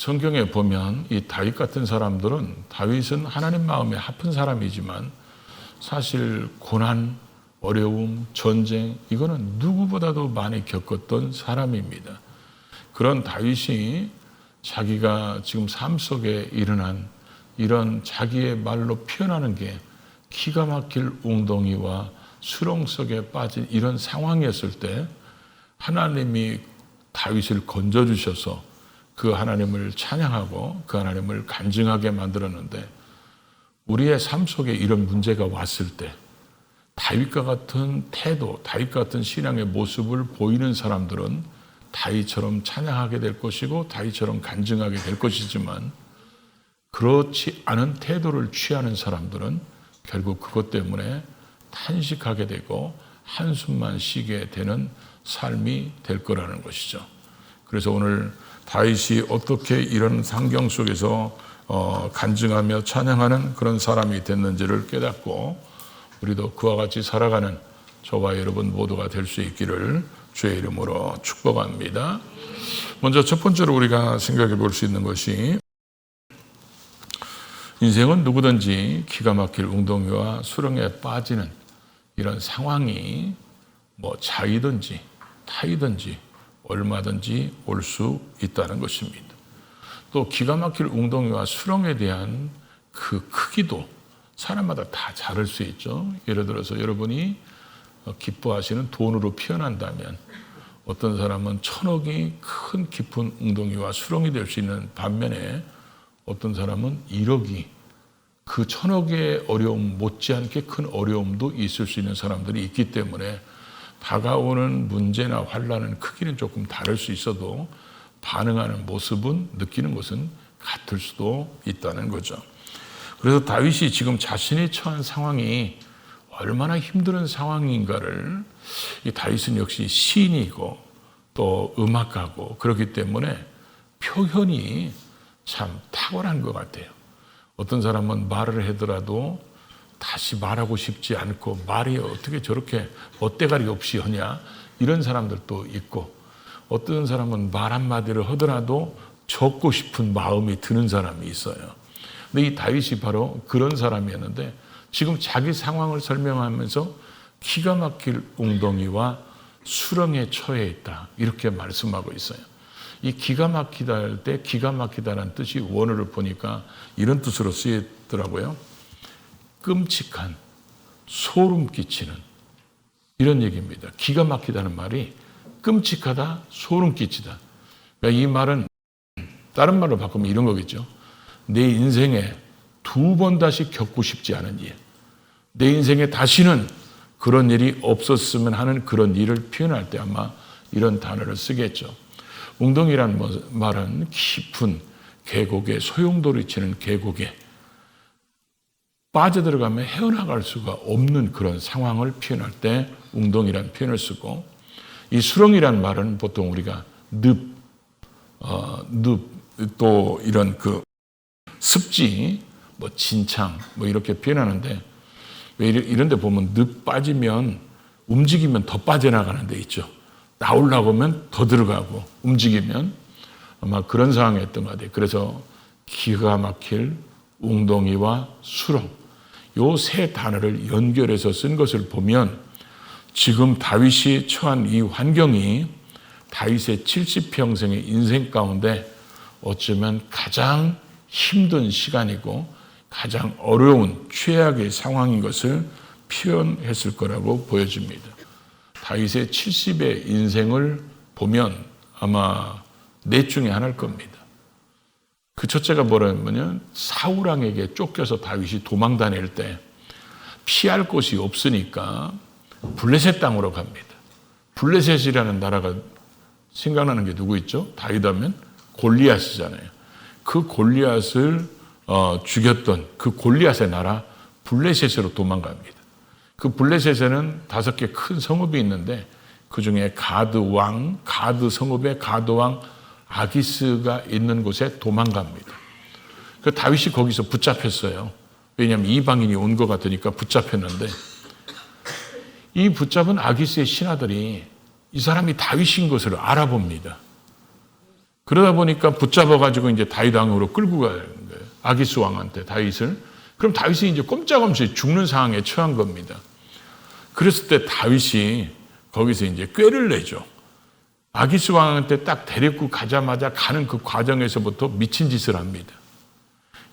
성경에 보면 이 다윗 같은 사람들은 다윗은 하나님 마음에 합한 사람이지만 사실 고난, 어려움, 전쟁 이거는 누구보다도 많이 겪었던 사람입니다. 그런 다윗이 자기가 지금 삶 속에 일어난 이런 자기의 말로 표현하는 게 기가 막힐 웅덩이와 수렁 속에 빠진 이런 상황이었을 때 하나님이 다윗을 건져주셔서 그 하나님을 찬양하고 그 하나님을 간증하게 만들었는데 우리의 삶 속에 이런 문제가 왔을 때 다윗과 같은 태도, 다윗과 같은 신앙의 모습을 보이는 사람들은 다윗처럼 찬양하게 될 것이고 다윗처럼 간증하게 될 것이지만 그렇지 않은 태도를 취하는 사람들은 결국 그것 때문에 탄식하게 되고 한숨만 쉬게 되는 삶이 될 거라는 것이죠. 그래서 오늘 다윗이 어떻게 이런 환경 속에서 간증하며 찬양하는 그런 사람이 됐는지를 깨닫고 우리도 그와 같이 살아가는 저와 여러분 모두가 될 수 있기를 주의 이름으로 축복합니다. 먼저 첫 번째로 우리가 생각해 볼 수 있는 것이 인생은 누구든지 기가 막힐 웅덩이와 수렁에 빠지는 이런 상황이 자이든지 타이든지 얼마든지 올 수 있다는 것입니다. 또 기가 막힐 웅덩이와 수렁에 대한 그 크기도 사람마다 다 다를 수 있죠. 예를 들어서 여러분이 기뻐하시는 돈으로 표현한다면 어떤 사람은 1000억이 큰 깊은 웅덩이와 수렁이 될 수 있는 반면에 어떤 사람은 1억이 그 1000억의 어려움 못지않게 큰 어려움도 있을 수 있는 사람들이 있기 때문에 다가오는 문제나 환난은 크기는 조금 다를 수 있어도 반응하는 모습은 느끼는 것은 같을 수도 있다는 거죠. 그래서 다윗이 지금 자신이 처한 상황이 얼마나 힘든 상황인가를 이 다윗은 역시 시인이고 또 음악가고 그렇기 때문에 표현이 참 탁월한 것 같아요. 어떤 사람은 말을 하더라도 다시 말하고 싶지 않고 말이 어떻게 저렇게 멋대가리 없이 하냐 이런 사람들도 있고 어떤 사람은 말 한마디를 하더라도 적고 싶은 마음이 드는 사람이 있어요. 근데 이 다윗이 바로 그런 사람이었는데 지금 자기 상황을 설명하면서 기가 막힐 웅덩이와 수렁에 처해 있다 이렇게 말씀하고 있어요. 이 기가 막히다 할 때 기가 막히다라는 뜻이 원어를 보니까 이런 뜻으로 쓰이더라고요. 끔찍한, 소름 끼치는 이런 얘기입니다. 기가 막히다는 말이 끔찍하다, 소름 끼치다. 그러니까 이 말은 다른 말로 바꾸면 이런 거겠죠. 내 인생에 2번 다시 겪고 싶지 않은 일. 내 인생에 다시는 그런 일이 없었으면 하는 그런 일을 표현할 때 아마 이런 단어를 쓰겠죠. 웅덩이라는 말은 깊은 계곡에 소용돌이치는 계곡에 빠져들어가면 헤어나갈 수가 없는 그런 상황을 표현할 때 웅덩이라는 표현을 쓰고 이 수렁이라는 말은 보통 우리가 또 이런 그 습지, 진창 이렇게 표현하는데 왜 이런 데 보면 늪 빠지면 움직이면 더 빠져나가는 데 있죠. 나오려고 하면 더 들어가고 움직이면 아마 그런 상황이었던 것 같아요. 그래서 기가 막힐 웅덩이와 수렁 요 세 단어를 연결해서 쓴 것을 보면 지금 다윗이 처한 이 환경이 다윗의 70평생의 인생 가운데 어쩌면 가장 힘든 시간이고 가장 어려운 최악의 상황인 것을 표현했을 거라고 보여집니다. 다윗의 70의 인생을 보면 아마 넷 중에 하나일 겁니다. 그 첫째가 뭐냐면 사울 왕에게 쫓겨서 다윗이 도망 다닐 때 피할 곳이 없으니까 블레셋 땅으로 갑니다. 블레셋이라는 나라가 생각나는 게 누구 있죠? 다윗하면 골리앗이잖아요. 그 골리앗을 죽였던 그 골리앗의 나라 블레셋으로 도망갑니다. 그 블레셋에는 5개 큰 성읍이 있는데 그 중에 가드 성읍의 가드 왕 아기스가 있는 곳에 도망갑니다. 그 다윗이 거기서 붙잡혔어요. 왜냐하면 이방인이 온 것 같으니까 붙잡혔는데 이 붙잡은 아기스의 신하들이 이 사람이 다윗인 것을 알아봅니다. 그러다 보니까 붙잡아가지고 이제 다윗 왕으로 끌고 가는 거예요. 아기스 왕한테 다윗을. 그럼 다윗이 이제 꼼짝없이 죽는 상황에 처한 겁니다. 그랬을 때 다윗이 거기서 이제 꾀를 내죠. 아기스 왕한테 딱 데리고 가자마자 가는 그 과정에서부터 미친 짓을 합니다.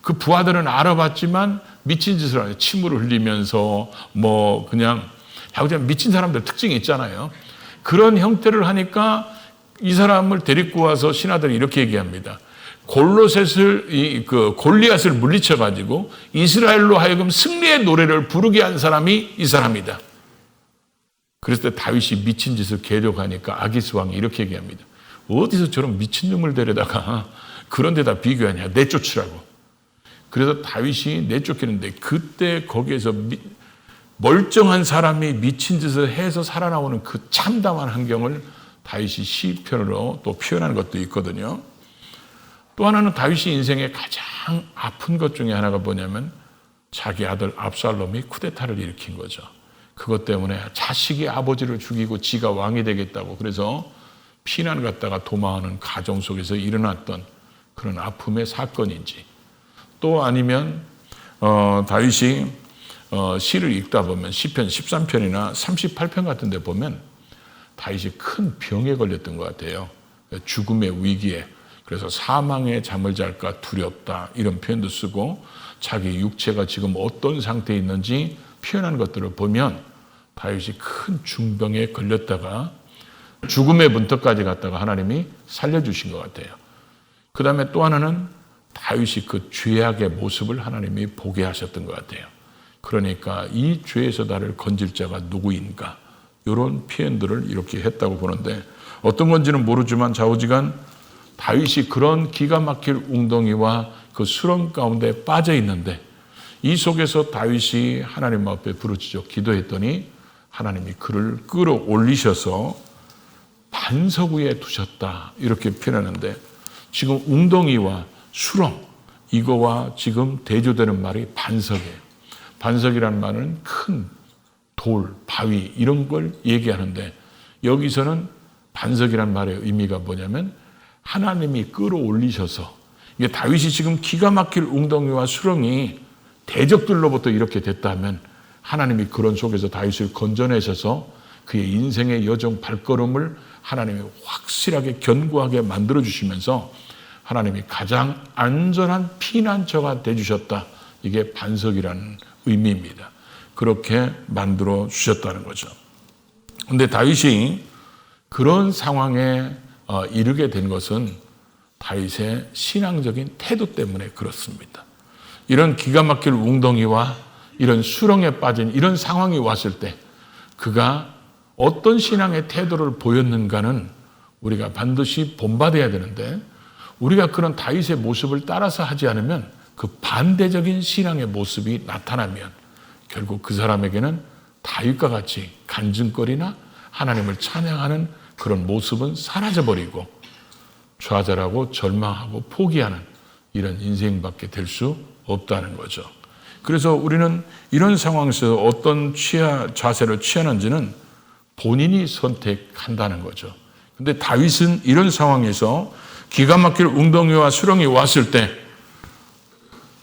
그 부하들은 알아봤지만 미친 짓을 해요. 침을 흘리면서 뭐 그냥 미친 사람들 특징이 있잖아요. 그런 형태를 하니까 이 사람을 데리고 와서 신하들이 이렇게 얘기합니다. 골리앗을 물리쳐 가지고 이스라엘로 하여금 승리의 노래를 부르게 한 사람이 이 사람이다. 그랬을 때 다윗이 미친 짓을 계속하니까 아기스 왕이 이렇게 얘기합니다. 어디서 저런 미친 놈을 데려다가 그런 데다 비교하냐. 내쫓으라고. 그래서 다윗이 내쫓기는데 그때 거기에서 멀쩡한 사람이 미친 짓을 해서 살아나오는 그 참담한 환경을 다윗이 시편으로 또 표현하는 것도 있거든요. 또 하나는 다윗이 인생의 가장 아픈 것 중에 하나가 뭐냐면 자기 아들 압살롬이 쿠데타를 일으킨 거죠. 그것 때문에 자식이 아버지를 죽이고 지가 왕이 되겠다고 그래서 피난 갔다가 도망하는 가정 속에서 일어났던 그런 아픔의 사건인지 또 아니면 다윗이 시를 읽다 보면 시편 13편이나 38편 같은 데 보면 다윗이 큰 병에 걸렸던 것 같아요. 죽음의 위기에. 그래서 사망의 잠을 잘까 두렵다 이런 표현도 쓰고 자기 육체가 지금 어떤 상태에 있는지 표현한 것들을 보면 다윗이 큰 중병에 걸렸다가 죽음의 문턱까지 갔다가 하나님이 살려주신 것 같아요. 그 다음에 또 하나는 다윗이 그 죄악의 모습을 하나님이 보게 하셨던 것 같아요. 그러니까 이 죄에서 나를 건질 자가 누구인가 이런 표현들을 이렇게 했다고 보는데 어떤 건지는 모르지만 좌우지간 다윗이 그런 기가 막힐 웅덩이와 그 수렁 가운데 빠져 있는데 이 속에서 다윗이 하나님 앞에 부르짖어 기도했더니 하나님이 그를 끌어올리셔서 반석 위에 두셨다 이렇게 표현하는데 지금 웅덩이와 수렁 이거와 지금 대조되는 말이 반석이에요. 반석이라는 말은 큰 돌, 바위 이런 걸 얘기하는데 여기서는 반석이라는 말의 의미가 뭐냐면 하나님이 끌어올리셔서 이게 다윗이 지금 기가 막힐 웅덩이와 수렁이 대적들로부터 이렇게 됐다면 하나님이 그런 속에서 다윗을 건져내셔서 그의 인생의 여정 발걸음을 하나님이 확실하게 견고하게 만들어주시면서 하나님이 가장 안전한 피난처가 되주셨다. 이게 반석이라는 의미입니다. 그렇게 만들어 주셨다는 거죠. 그런데 다윗이 그런 상황에 이르게 된 것은 다윗의 신앙적인 태도 때문에 그렇습니다. 이런 기가 막힐 웅덩이와 이런 수렁에 빠진 이런 상황이 왔을 때 그가 어떤 신앙의 태도를 보였는가는 우리가 반드시 본받아야 되는데 우리가 그런 다윗의 모습을 따라서 하지 않으면 그 반대적인 신앙의 모습이 나타나면 결국 그 사람에게는 다윗과 같이 간증거리나 하나님을 찬양하는 그런 모습은 사라져버리고 좌절하고 절망하고 포기하는 이런 인생밖에 될 수 없다는 거죠. 그래서 우리는 이런 상황에서 어떤 자세를 취하는지는 본인이 선택한다는 거죠. 근데 다윗은 이런 상황에서 기가 막힐 웅덩이와 수렁이 왔을 때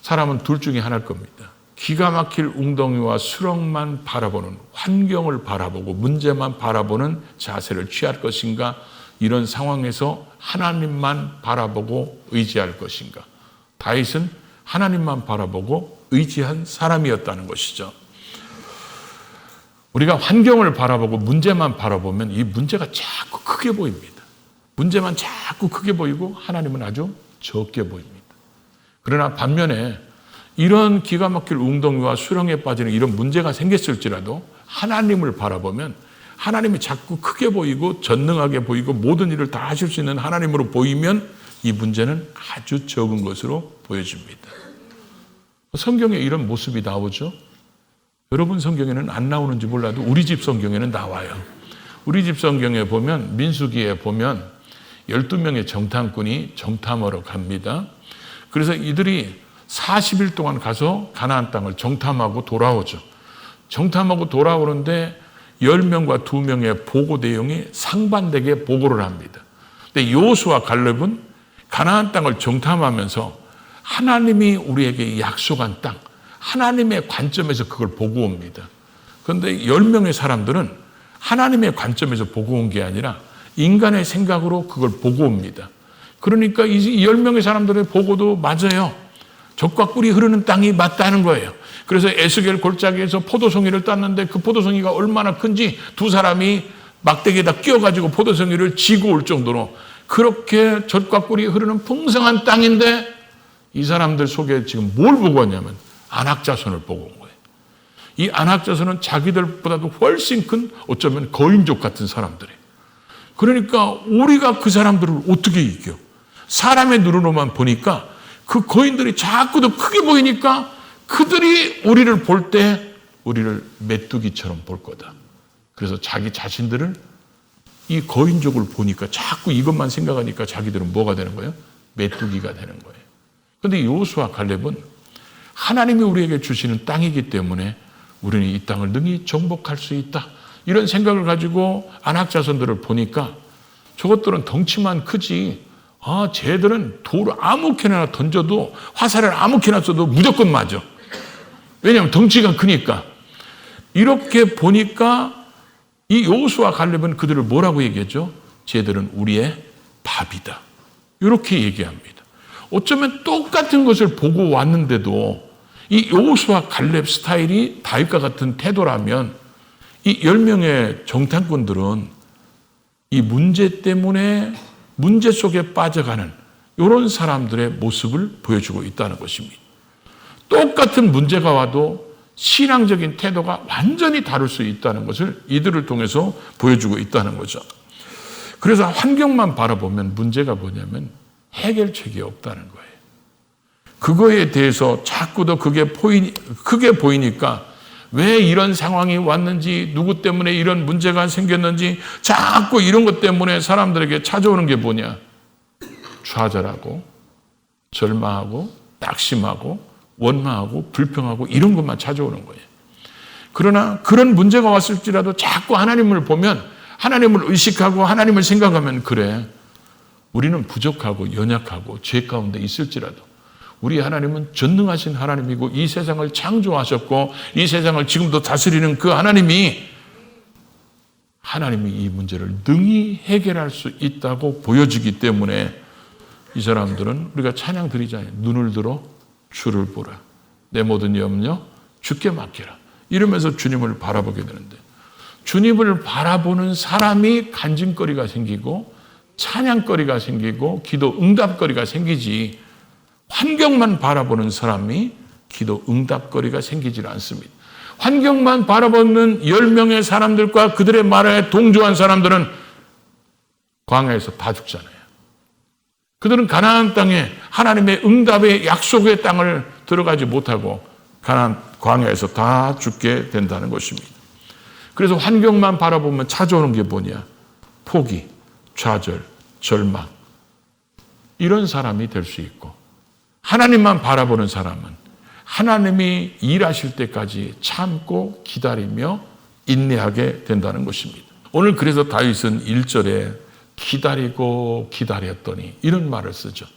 사람은 둘 중에 하나일 겁니다. 기가 막힐 웅덩이와 수렁만 바라보는 환경을 바라보고 문제만 바라보는 자세를 취할 것인가 이런 상황에서 하나님만 바라보고 의지할 것인가. 다윗은 하나님만 바라보고 의지한 사람이었다는 것이죠. 우리가 환경을 바라보고 문제만 바라보면 이 문제가 자꾸 크게 보입니다. 문제만 자꾸 크게 보이고 하나님은 아주 적게 보입니다. 그러나 반면에 이런 기가 막힐 웅덩이와 수렁에 빠지는 이런 문제가 생겼을지라도 하나님을 바라보면 하나님이 자꾸 크게 보이고 전능하게 보이고 모든 일을 다 하실 수 있는 하나님으로 보이면 이 문제는 아주 적은 것으로 보여집니다. 성경에 이런 모습이 나오죠. 여러분 성경에는 안 나오는지 몰라도 우리 집 성경에는 나와요. 우리 집 성경에 보면 민수기에 보면 12명의 정탐꾼이 정탐하러 갑니다. 그래서 이들이 40일 동안 가서 가나안 땅을 정탐하고 돌아오죠. 정탐하고 돌아오는데 10명과 2명의 보고 내용이 상반되게 보고를 합니다. 근데 여호수아 갈렙은 가나안 땅을 정탐하면서 하나님이 우리에게 약속한 땅, 하나님의 관점에서 그걸 보고 옵니다. 그런데 10명의 사람들은 하나님의 관점에서 보고 온 게 아니라 인간의 생각으로 그걸 보고 옵니다. 그러니까 이 10명의 사람들의 보고도 맞아요. 젖과 꿀이 흐르는 땅이 맞다는 거예요. 그래서 에스겔 골짜기에서 포도송이를 땄는데 그 포도송이가 얼마나 큰지 두 사람이 막대기에다 끼워가지고 포도송이를 지고 올 정도로 그렇게 젖과 꿀이 흐르는 풍성한 땅인데 이 사람들 속에 지금 뭘 보고 왔냐면 안악자손을 보고 온 거예요. 이 안악자손은 자기들보다도 훨씬 큰 어쩌면 거인족 같은 사람들이에요. 그러니까 우리가 그 사람들을 어떻게 이겨? 사람의 눈으로만 보니까 그 거인들이 자꾸 더 크게 보이니까 그들이 우리를 볼 때 우리를 메뚜기처럼 볼 거다. 그래서 자기 자신들을 이 거인족을 보니까 자꾸 이것만 생각하니까 자기들은 뭐가 되는 거예요? 메뚜기가 되는 거예요. 그런데 여호수아 갈렙은 하나님이 우리에게 주시는 땅이기 때문에 우리는 이 땅을 능히 정복할 수 있다. 이런 생각을 가지고 안악자손들을 보니까 저것들은 덩치만 크지 쟤들은 돌을 아무렇게나 던져도 화살을 아무렇게나 쏴도 무조건 맞아. 왜냐하면 덩치가 크니까. 이렇게 보니까 이 여호수아 갈렙은 그들을 뭐라고 얘기했죠? 쟤들은 우리의 밥이다. 이렇게 얘기합니다. 어쩌면 똑같은 것을 보고 왔는데도 이 여호수아 갈렙 스타일이 다윗과 같은 태도라면 이 10명의 정탐꾼들은 이 문제 때문에 문제 속에 빠져가는 이런 사람들의 모습을 보여주고 있다는 것입니다. 똑같은 문제가 와도 신앙적인 태도가 완전히 다를 수 있다는 것을 이들을 통해서 보여주고 있다는 거죠. 그래서 환경만 바라보면 문제가 뭐냐면 해결책이 없다는 거예요. 그거에 대해서 자꾸 더 크게 보이니까 왜 이런 상황이 왔는지, 누구 때문에 이런 문제가 생겼는지 자꾸 이런 것 때문에 사람들에게 찾아오는 게 뭐냐? 좌절하고 절망하고 낙심하고 원망하고 불평하고 이런 것만 찾아오는 거예요. 그러나 그런 문제가 왔을지라도 자꾸 하나님을 보면, 하나님을 의식하고 하나님을 생각하면 그래, 우리는 부족하고 연약하고 죄 가운데 있을지라도 우리 하나님은 전능하신 하나님이고 이 세상을 창조하셨고 이 세상을 지금도 다스리는 그 하나님이 이 문제를 능히 해결할 수 있다고 보여지기 때문에 이 사람들은 우리가 찬양 드리잖아요. 눈을 들어 주를 보라. 내 모든 염려 주께 맡기라. 이러면서 주님을 바라보게 되는데, 주님을 바라보는 사람이 간증거리가 생기고 찬양거리가 생기고 기도 응답거리가 생기지, 환경만 바라보는 사람이 기도 응답거리가 생기질 않습니다. 환경만 바라보는 10명의 사람들과 그들의 말에 동조한 사람들은 광야에서 다 죽잖아요. 그들은 가나안 땅에 하나님의 응답의 약속의 땅을 들어가지 못하고 광야에서 다 죽게 된다는 것입니다. 그래서 환경만 바라보면 찾아오는 게 뭐냐? 포기, 좌절, 절망. 이런 사람이 될 수 있고, 하나님만 바라보는 사람은 하나님이 일하실 때까지 참고 기다리며 인내하게 된다는 것입니다. 오늘 그래서 다윗은 1절에 기다리고 기다렸더니 이런 말을 쓰죠.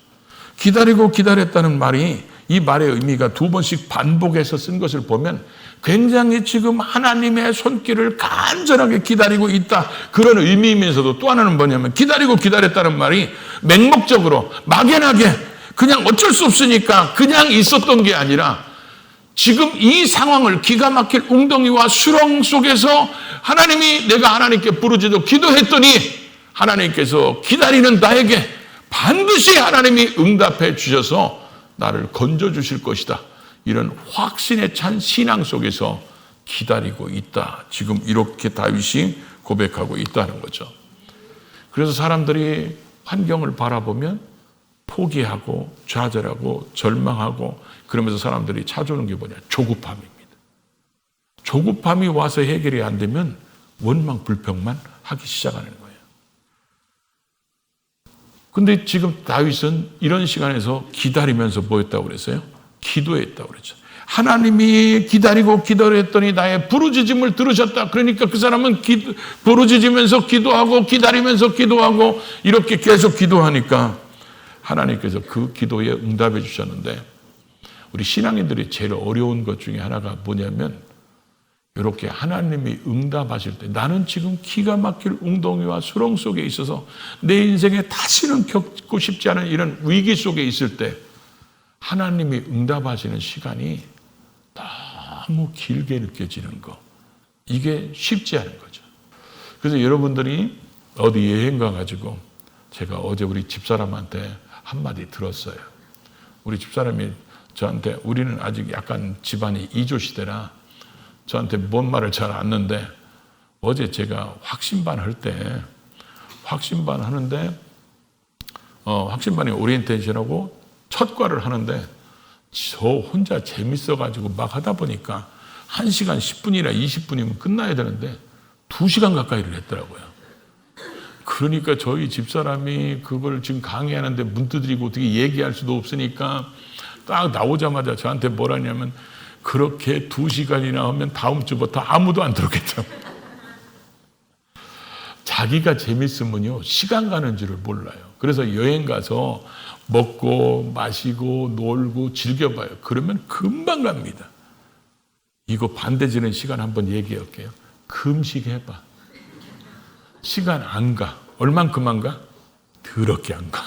기다리고 기다렸다는 말이, 이 말의 의미가 두 번씩 반복해서 쓴 것을 보면 굉장히 지금 하나님의 손길을 간절하게 기다리고 있다, 그런 의미이면서도 또 하나는 뭐냐면, 기다리고 기다렸다는 말이 맹목적으로 막연하게 그냥 어쩔 수 없으니까 그냥 있었던 게 아니라 지금 이 상황을, 기가 막힐 웅덩이와 수렁 속에서 하나님이, 내가 하나님께 부르짖어 기도했더니 하나님께서 기다리는 나에게 반드시 하나님이 응답해 주셔서 나를 건져주실 것이다, 이런 확신에 찬 신앙 속에서 기다리고 있다. 지금 이렇게 다윗이 고백하고 있다는 거죠. 그래서 사람들이 환경을 바라보면 포기하고 좌절하고 절망하고 그러면서 사람들이 찾아오는 게 뭐냐? 조급함입니다. 조급함이 와서 해결이 안 되면 원망 불평만 하기 시작하는 거예요. 근데 지금 다윗은 이런 시간에서 기다리면서 뭐 했다고 그랬어요? 기도했다고 그랬죠. 하나님이 기다리고 기도했더니 나의 부르짖음을 들으셨다. 그러니까 그 사람은 부르짖으면서 기도하고 기다리면서 기도하고 이렇게 계속 기도하니까 하나님께서 그 기도에 응답해 주셨는데, 우리 신앙인들이 제일 어려운 것 중에 하나가 뭐냐면, 이렇게 하나님이 응답하실 때 나는 지금 기가 막힐 웅덩이와 수렁 속에 있어서 내 인생에 다시는 겪고 싶지 않은 이런 위기 속에 있을 때 하나님이 응답하시는 시간이 너무 길게 느껴지는 거, 이게 쉽지 않은 거죠. 그래서 여러분들이 어디 여행 가가지고, 제가 어제 우리 집사람한테 한마디 들었어요. 우리 집사람이 저한테, 우리는 아직 약간 집안이 이조 시대라 저한테 뭔 말을 잘 안 듣는데, 어제 제가 확신반 할 때, 확신반 하는데, 확신반이 오리엔테이션하고 첫 과를 하는데, 저 혼자 재밌어가지고 막 하다 보니까 1시간 10분이나 20분이면 끝나야 되는데 2시간 가까이를 했더라고요. 그러니까 저희 집사람이 그걸 지금 강의하는데 문 두드리고 어떻게 얘기할 수도 없으니까 딱 나오자마자 저한테 뭐라냐면, 그렇게 2시간이나 하면 다음 주부터 아무도 안 들었겠죠. 자기가 재밌으면요, 시간 가는 줄을 몰라요. 그래서 여행 가서 먹고 마시고 놀고 즐겨봐요. 그러면 금방 갑니다. 이거 반대지는 시간 한번 얘기할게요. 금식해봐. 시간 안 가. 얼만큼 안 가? 더럽게 안 가.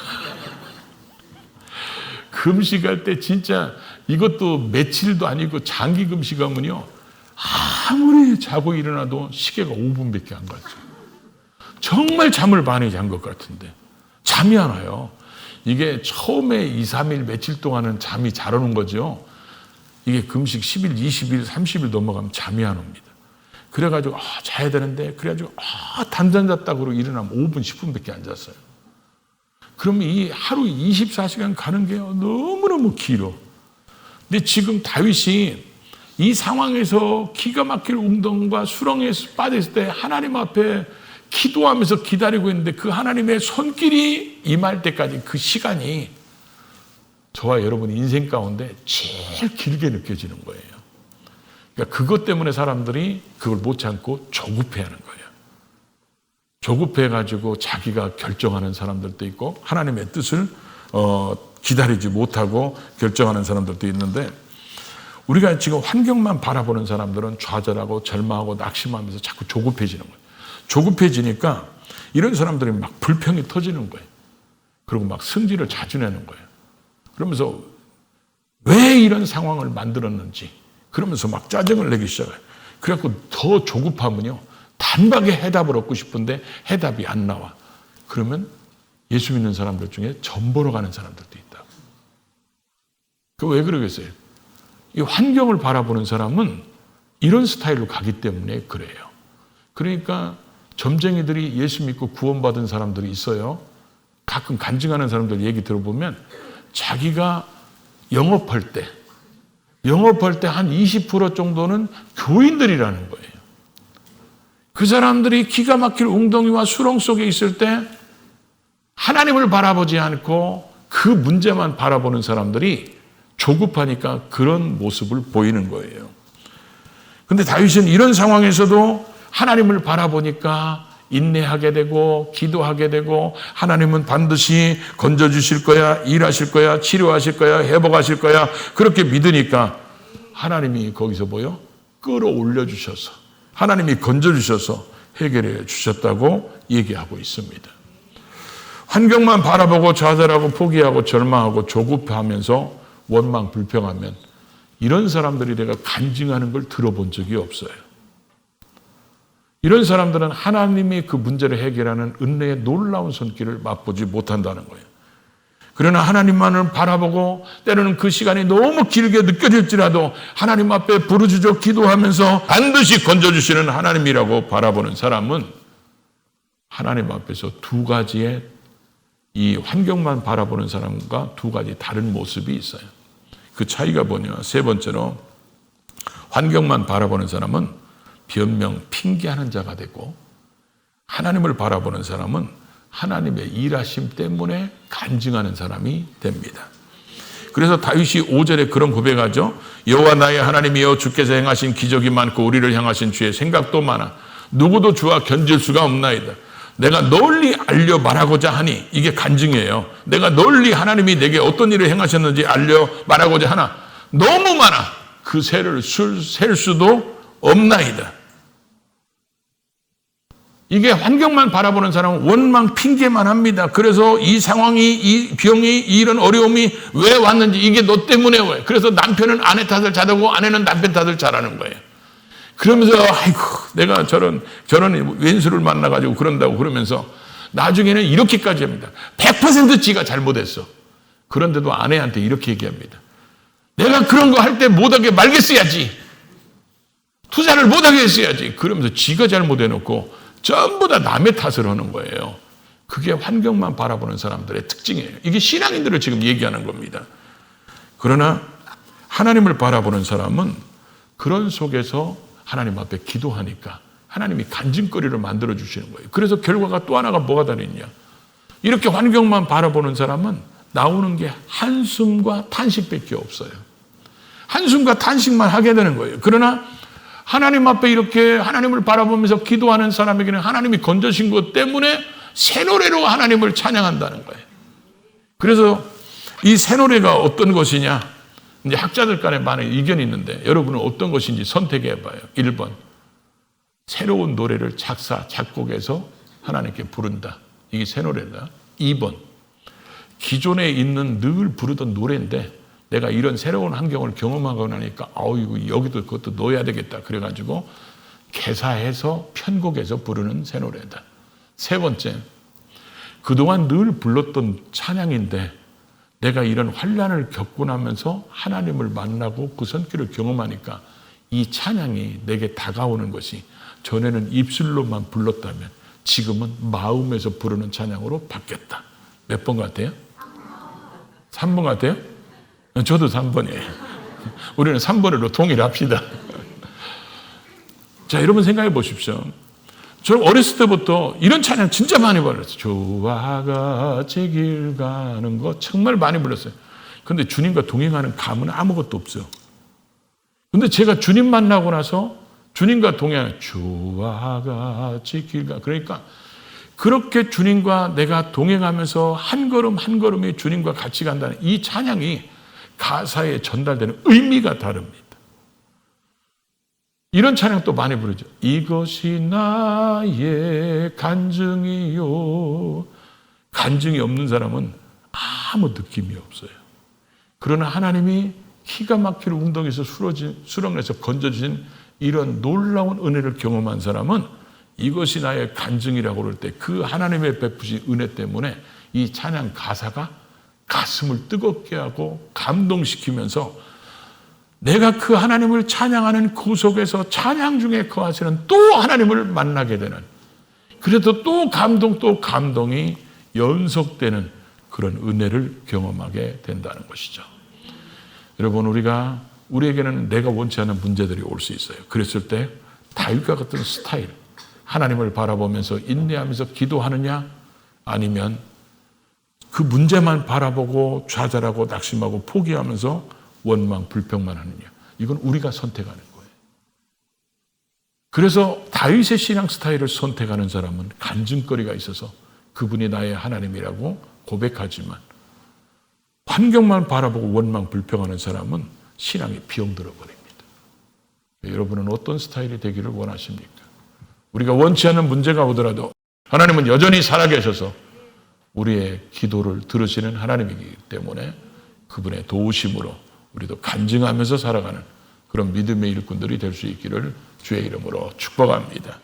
금식할 때 진짜 이것도 며칠도 아니고 장기 금식하면요, 아무리 자고 일어나도 시계가 5분밖에 안 가죠. 정말 잠을 많이 잔 것 같은데 잠이 안 와요. 이게 처음에 2, 3일 며칠 동안은 잠이 잘 오는 거죠. 이게 금식 10일, 20일, 30일 넘어가면 잠이 안 옵니다. 그래가지고 자야 되는데, 그래가지고 단잠 잤다고 일어나면 5분, 10분밖에 안 잤어요. 그러면 이 하루 24시간 가는 게 너무너무 길어. 근데 지금 다윗이 이 상황에서 기가 막힐 웅덩이와 수렁에 빠졌을 때 하나님 앞에 기도하면서 기다리고 있는데, 그 하나님의 손길이 임할 때까지 그 시간이 저와 여러분 인생 가운데 제일 길게 느껴지는 거예요. 그러니까 그것 때문에 사람들이 그걸 못 참고 조급해하는 거예요. 조급해가지고 자기가 결정하는 사람들도 있고, 하나님의 뜻을 기다리지 못하고 결정하는 사람들도 있는데, 우리가 지금 환경만 바라보는 사람들은 좌절하고 절망하고 낙심하면서 자꾸 조급해지는 거예요. 조급해지니까 이런 사람들이 막 불평이 터지는 거예요. 그리고 막 승질을 자주 내는 거예요. 그러면서 왜 이런 상황을 만들었는지, 그러면서 막 짜증을 내기 시작해요. 그래갖고 더 조급하면요, 단박에 해답을 얻고 싶은데 해답이 안 나와. 그러면 예수 믿는 사람들 중에 점 보러 가는 사람들도 있다. 그 왜 그러겠어요? 이 환경을 바라보는 사람은 이런 스타일로 가기 때문에 그래요. 그러니까 점쟁이들이 예수 믿고 구원받은 사람들이 있어요. 가끔 간증하는 사람들 얘기 들어보면 자기가 영업할 때 한 20% 정도는 교인들이라는 거예요. 그 사람들이 기가 막힐 웅덩이와 수렁 속에 있을 때 하나님을 바라보지 않고 그 문제만 바라보는 사람들이 조급하니까 그런 모습을 보이는 거예요. 근데 다윗은 이런 상황에서도 하나님을 바라보니까 인내하게 되고 기도하게 되고, 하나님은 반드시 건져주실 거야, 일하실 거야, 치료하실 거야, 회복하실 거야, 그렇게 믿으니까 하나님이 거기서 끌어올려 주셔서, 하나님이 건져주셔서 해결해 주셨다고 얘기하고 있습니다. 환경만 바라보고 좌절하고 포기하고 절망하고 조급해하면서 원망 불평하면, 이런 사람들이 내가 간증하는 걸 들어본 적이 없어요. 이런 사람들은 하나님이 그 문제를 해결하는 은혜의 놀라운 손길을 맛보지 못한다는 거예요. 그러나 하나님만을 바라보고 때로는 그 시간이 너무 길게 느껴질지라도 하나님 앞에 부르짖어 기도하면서 반드시 건져주시는 하나님이라고 바라보는 사람은 하나님 앞에서 두 가지의 이 환경만 바라보는 사람과 두 가지 다른 모습이 있어요. 그 차이가 뭐냐? 세 번째로, 환경만 바라보는 사람은 변명, 핑계하는 자가 되고, 하나님을 바라보는 사람은 하나님의 일하심 때문에 간증하는 사람이 됩니다. 그래서 다윗이 5절에 그런 고백하죠. 여호와 나의 하나님이여, 주께서 행하신 기적이 많고 우리를 향하신 주의 생각도 많아 누구도 주와 견질 수가 없나이다. 내가 널리 알려 말하고자 하니, 이게 간증이에요. 내가 널리 하나님이 내게 어떤 일을 행하셨는지 알려 말하고자 하나 너무 많아 그 세를 셀 수도 없나이다. 이게 환경만 바라보는 사람은 원망 핑계만 합니다. 그래서 이 상황이, 이 병이, 이런 어려움이 왜 왔는지, 이게 너 때문에 왜? 그래서 남편은 아내 탓을 잘하고 아내는 남편 탓을 잘하는 거예요. 그러면서 아이고 내가 저런 왼수를 만나가지고 그런다고 그러면서 나중에는 이렇게까지 합니다. 100% 지가 잘못했어. 그런데도 아내한테 이렇게 얘기합니다. 내가 그런 거 할 때 못하게 말겠어야지. 투자를 못하게 했어야지. 그러면서 지가 잘못해놓고 전부 다 남의 탓을 하는 거예요. 그게 환경만 바라보는 사람들의 특징이에요. 이게 신앙인들을 지금 얘기하는 겁니다. 그러나 하나님을 바라보는 사람은 그런 속에서 하나님 앞에 기도하니까 하나님이 간증거리를 만들어 주시는 거예요. 그래서 결과가 또 하나가 뭐가 다르냐. 이렇게 환경만 바라보는 사람은 나오는 게 한숨과 탄식밖에 없어요. 한숨과 탄식만 하게 되는 거예요. 그러나 하나님 앞에 이렇게 하나님을 바라보면서 기도하는 사람에게는 하나님이 건져신 것 때문에 새 노래로 하나님을 찬양한다는 거예요. 그래서 이 새 노래가 어떤 것이냐, 이제 학자들 간에 많은 의견이 있는데 여러분은 어떤 것인지 선택해 봐요. 1번, 새로운 노래를 작사, 작곡해서 하나님께 부른다. 이게 새 노래다. 2번, 기존에 있는 늘 부르던 노래인데 내가 이런 새로운 환경을 경험하고 나니까 이거 여기도 그것도 넣어야 되겠다. 그래가지고 개사해서 편곡해서 부르는 새 노래다. 세 번째, 그동안 늘 불렀던 찬양인데 내가 이런 환난을 겪고 나면서 하나님을 만나고 그 손길을 경험하니까 이 찬양이 내게 다가오는 것이 전에는 입술로만 불렀다면 지금은 마음에서 부르는 찬양으로 바뀌었다. 몇 번 같아요? 3번 같아요? 저도 3번이에요. 우리는 3번으로 동일합시다. 자, 여러분 생각해 보십시오. 저 어렸을 때부터 이런 찬양 진짜 많이 불렀어요. 주와 같이 길 가는 거 정말 많이 불렀어요. 근데 주님과 동행하는 감은 아무것도 없어요. 근데 제가 주님 만나고 나서 주님과 동행하는 주와 같이 길 가. 그러니까 그렇게 주님과 내가 동행하면서 한 걸음 한 걸음이 주님과 같이 간다는 이 찬양이 가사에 전달되는 의미가 다릅니다. 이런 찬양 또 많이 부르죠. 이것이 나의 간증이요. 간증이 없는 사람은 아무 느낌이 없어요. 그러나 하나님이 기가 막힐 웅덩이에서 수렁에서 건져주신 이런 놀라운 은혜를 경험한 사람은 이것이 나의 간증이라고 그럴 때 그 하나님의 베푸신 은혜 때문에 이 찬양 가사가 가슴을 뜨겁게 하고 감동시키면서 내가 그 하나님을 찬양하는 그 속에서 찬양 중에 거하시는 또 하나님을 만나게 되는, 그래도 또 감동이 연속되는 그런 은혜를 경험하게 된다는 것이죠. 여러분, 우리에게는 내가 원치 않는 문제들이 올 수 있어요. 그랬을 때 다윗과 같은 스타일, 하나님을 바라보면서 인내하면서 기도하느냐, 아니면 그 문제만 바라보고 좌절하고 낙심하고 포기하면서 원망, 불평만 하느냐. 이건 우리가 선택하는 거예요. 그래서 다윗의 신앙 스타일을 선택하는 사람은 간증거리가 있어서 그분이 나의 하나님이라고 고백하지만 환경만 바라보고 원망, 불평하는 사람은 신앙이 비용들어 버립니다. 여러분은 어떤 스타일이 되기를 원하십니까? 우리가 원치 않는 문제가 오더라도 하나님은 여전히 살아계셔서 우리의 기도를 들으시는 하나님이기 때문에 그분의 도우심으로 우리도 간증하면서 살아가는 그런 믿음의 일꾼들이 될 수 있기를 주의 이름으로 축복합니다.